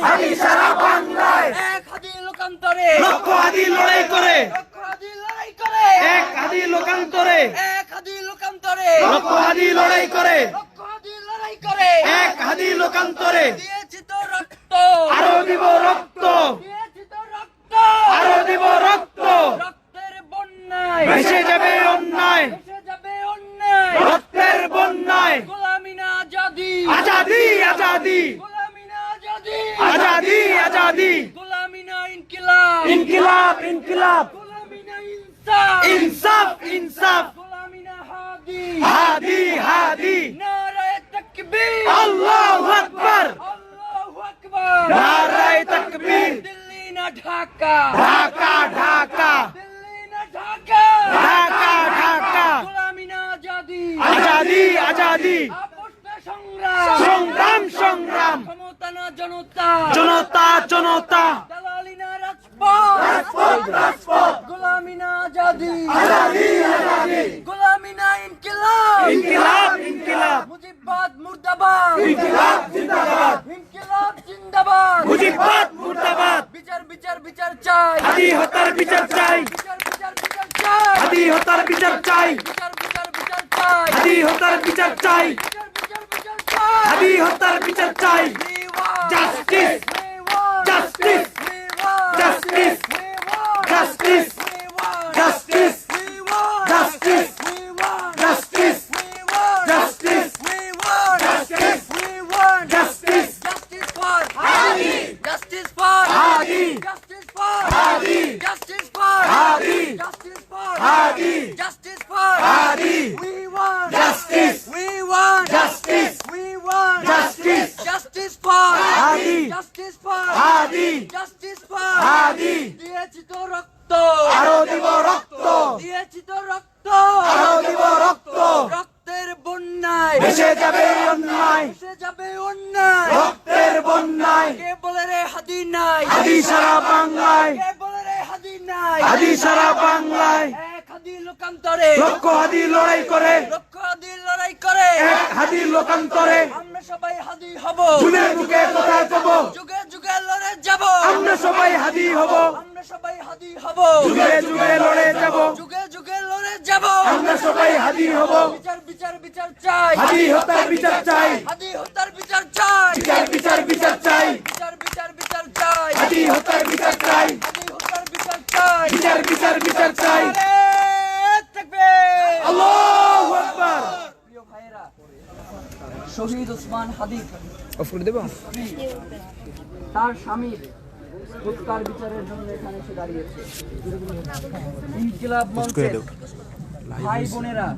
হাদি সারা বাংলায় এক হাদি লোকান্তরে লক্ষ হাদি লড়াই করে লক্ষ হাদি লড়াই করে এক হাদি লোকান্তরে এক হাদি লোকান্তরে লক্ষ হাদি লড়াই করে লক্ষ হাদি লড়াই করে এক হাদি লোকান্তরে দিয়েছি তো রক্ত আরো দিব রক্ত দিয়েছি তো রক্ত আরো দিব রক্ত রক্তের বন্যায় ভেসে যাবে অন্যায় ভেসে যাবে অন্যায় রক্তের বন্যায় গোলামি না আজাদি আজাদি আজাদি গোলামি না আজাদি আজাদি আজাদি গোলামি না ইনকিলাব ইনকিলাব ইনকিলাব গোলামি না ইনসাফ ইনসাফ ইনসাফ গোলামি না হাদি হাদি হাদি নারায়ে তাকবীর আল্লাহু আকবার আল্লাহু আকবার নারায়ে তাকবীর দিল্লি না ঢাকা ঢাকা ঢাকা দিল্লি না ঢাকা ঢাকা ঢাকা গোলামি না আজাদি আজাদি আজাদি আপোষ না সংগ্রাম সংগ্রাম সংগ্রাম ক্ষমতা না জনতা জনতা জনতা দালালি না রাজপথ রাজপথ গোলামি না আজাদি আজাদি আজাদি গোলামি না ইনকিলাব ইনকিলাব ইনকিলাব মুজিববাদ মুর্দাবাদ ইনকিলাব জিন্দাবাদ ইনকিলাব জিন্দাবাদ মুজিববাদ মুর্দাবাদ বিচার বিচার বিচার চাই হাদি হত্যার বিচার চাই বিচার বিচার বিচার চাই হাদি হত্যার বিচার চাই বিচার বিচার বিচার চাই হাদি হত্যার বিচার চাই বিচার বিচার বিচার চাই হাদি হত্যার বিচার চাই We want Justice! We want Justice! We want Justice! We want Justice! We want Justice! We want Justice! We want Justice! We want Justice! We want Justice! We want Justice! Justice for Hadi! Justice for Hadi! Justice for Hadi! Justice for Hadi! Justice for Hadi! Justice for Hadi! We want Justice! We want Justice! We want Justice! Justice for Hadi! Justice for Hadi! Justice for Hadi! দিয়েছি তো রক্ত আরো দিব রক্ত দিয়েছি তো রক্ত আরো দিব রক্ত রক্তের বন্যায় ভেসে যাবে অন্যায় ভেসে যাবে অন্যায় রক্তের বন্যায় কে বলে রে হাদি নাই হাদি সারা বাংলায় কে বলে রে হাদি নাই হাদি সারা বাংলায় এক হাদি লোকান্তরে লক্ষ হাদি লড়াই করে লক্ষ হাদি লড়াই করে এক হাদি লোকান্তরে আমরা সবাই হাদি হব যুগে যুগে কোথায় যাব যুগে যুগে লড়ে যাব আমরা সবাই হাদি হব আমরা সবাই হাদি হব যুগে যুগে লড়ে যাব যুগে যুগে লড়ে যাব আমরা সবাই হাদি হব বিচার বিচার বিচার চাই হাদি হত্যার বিচার চাই হাদি হত্যার বিচার চাই বিচার বিচার বিচার চাই বিচার বিচার বিচার চাই হাদি হত্যার বিচার চাই হাদি হত্যার বিচার চাই বিচার বিচার বিচার চাই নারায়ে তাকবীর আল্লাহু আকবার প্রিয় ভাইরা শহীদ ওসমান হাদি অফ করে দেব তার স্বামীর হত্যার বিচারের জন্য এখানে এসে দাঁড়িয়েছে ইনকিলাব মঞ্চের ভাই বোনেরা